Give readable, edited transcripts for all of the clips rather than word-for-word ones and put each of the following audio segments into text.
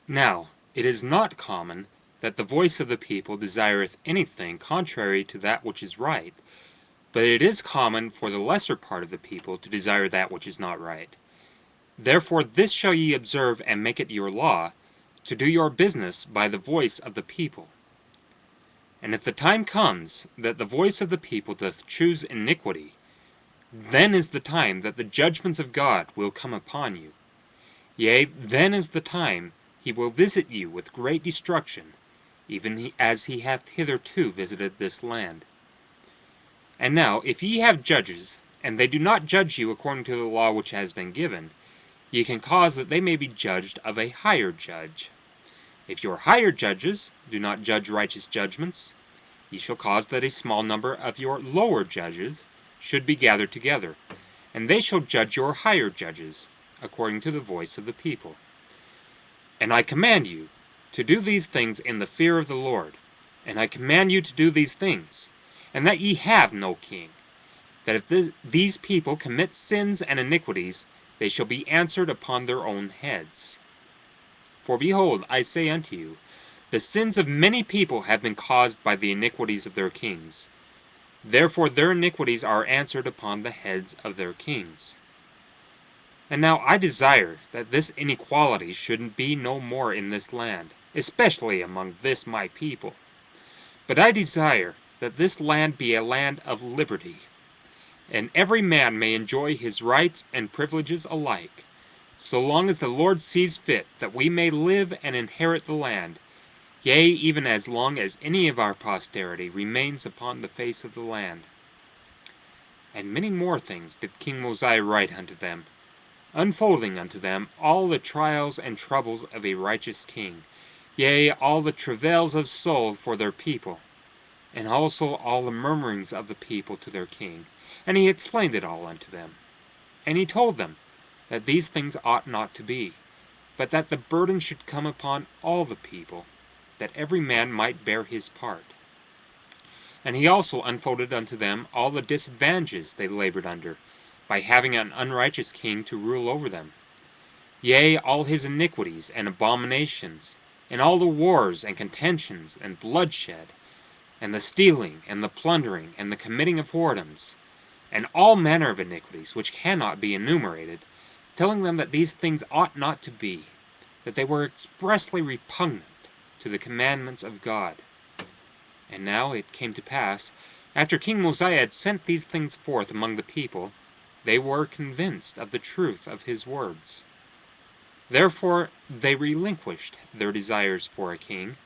Now it is not common that the voice of the people desireth anything contrary to that which is right, but it is common for the lesser part of the people to desire that which is not right. Therefore this shall ye observe and make it your law, to do your business by the voice of the people. And if the time comes that the voice of the people doth choose iniquity, then is the time that the judgments of God will come upon you. Yea, then is the time he will visit you with great destruction, even as he hath hitherto visited this land. And now, if ye have judges, and they do not judge you according to the law which has been given, ye can cause that they may be judged of a higher judge. If your higher judges do not judge righteous judgments, ye shall cause that a small number of your lower judges should be gathered together, and they shall judge your higher judges, according to the voice of the people. And I command you to do these things in the fear of the Lord, and I command you to do these things, and that ye have no king, that if these people commit sins and iniquities, they shall be answered upon their own heads. For behold, I say unto you, the sins of many people have been caused by the iniquities of their kings. Therefore their iniquities are answered upon the heads of their kings. And now I desire that this inequality should be no more in this land, especially among this my people. But I desire that this land be a land of liberty, and every man may enjoy his rights and privileges alike, so long as the Lord sees fit that we may live and inherit the land, yea, even as long as any of our posterity remains upon the face of the land. And many more things did King Mosiah write unto them, unfolding unto them all the trials and troubles of a righteous king, yea, all the travails of soul for their people, and also all the murmurings of the people to their king. And he explained it all unto them. And he told them that these things ought not to be, but that the burden should come upon all the people, that every man might bear his part. And he also unfolded unto them all the disadvantages they labored under, by having an unrighteous king to rule over them. Yea, all his iniquities and abominations, and all the wars and contentions and bloodshed, and the stealing and the plundering and the committing of whoredoms, and all manner of iniquities which cannot be enumerated, telling them that these things ought not to be, that they were expressly repugnant to the commandments of God. And now it came to pass, after King Mosiah had sent these things forth among the people, they were convinced of the truth of his words. Therefore they relinquished their desires for a king,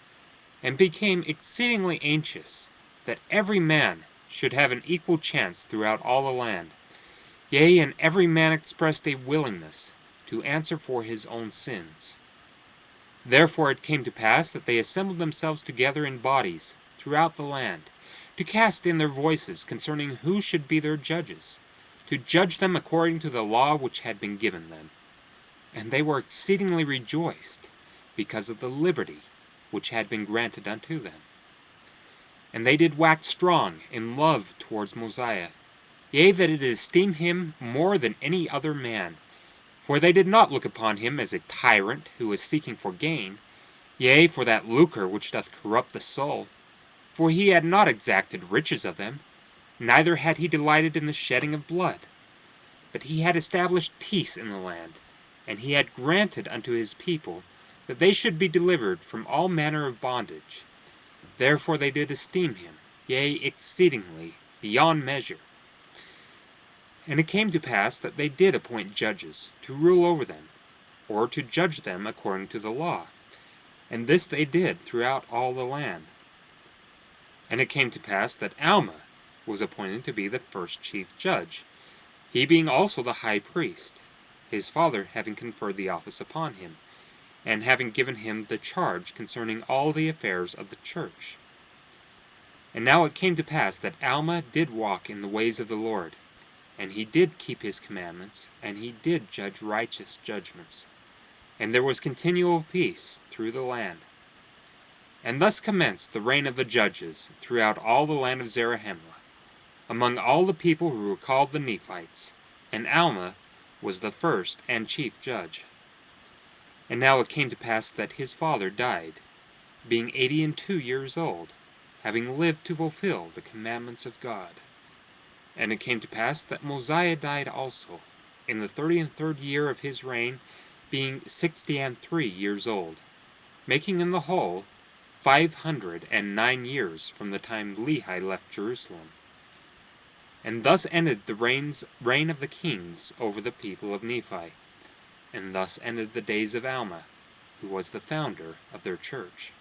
and became exceedingly anxious that every man should have an equal chance throughout all the land. Yea, and every man expressed a willingness to answer for his own sins. Therefore it came to pass that they assembled themselves together in bodies throughout the land, to cast in their voices concerning who should be their judges, to judge them according to the law which had been given them. And they were exceedingly rejoiced because of the liberty which had been granted unto them. And they did wax strong in love towards Mosiah, yea, that it esteemed him more than any other man. For they did not look upon him as a tyrant who was seeking for gain, yea, for that lucre which doth corrupt the soul. For he had not exacted riches of them, neither had he delighted in the shedding of blood. But he had established peace in the land, and he had granted unto his people that they should be delivered from all manner of bondage. Therefore they did esteem him, yea, exceedingly, beyond measure. And it came to pass that they did appoint judges to rule over them, or to judge them according to the law. And this they did throughout all the land. And it came to pass that Alma was appointed to be the first chief judge, he being also the high priest, his father having conferred the office upon him, and having given him the charge concerning all the affairs of the church. And now it came to pass that Alma did walk in the ways of the Lord, and he did keep his commandments, and he did judge righteous judgments. And there was continual peace through the land. And thus commenced the reign of the judges throughout all the land of Zarahemla, among all the people who were called the Nephites, and Alma was the first and chief judge. And now it came to pass that his father died, being 82 years old, having lived to fulfill the commandments of God. And it came to pass that Mosiah died also, in the 33rd year of his reign, being 63 years old, making in the whole 509 years from the time Lehi left Jerusalem. And thus ended the reign of the kings over the people of Nephi, and thus ended the days of Alma, who was the founder of their church.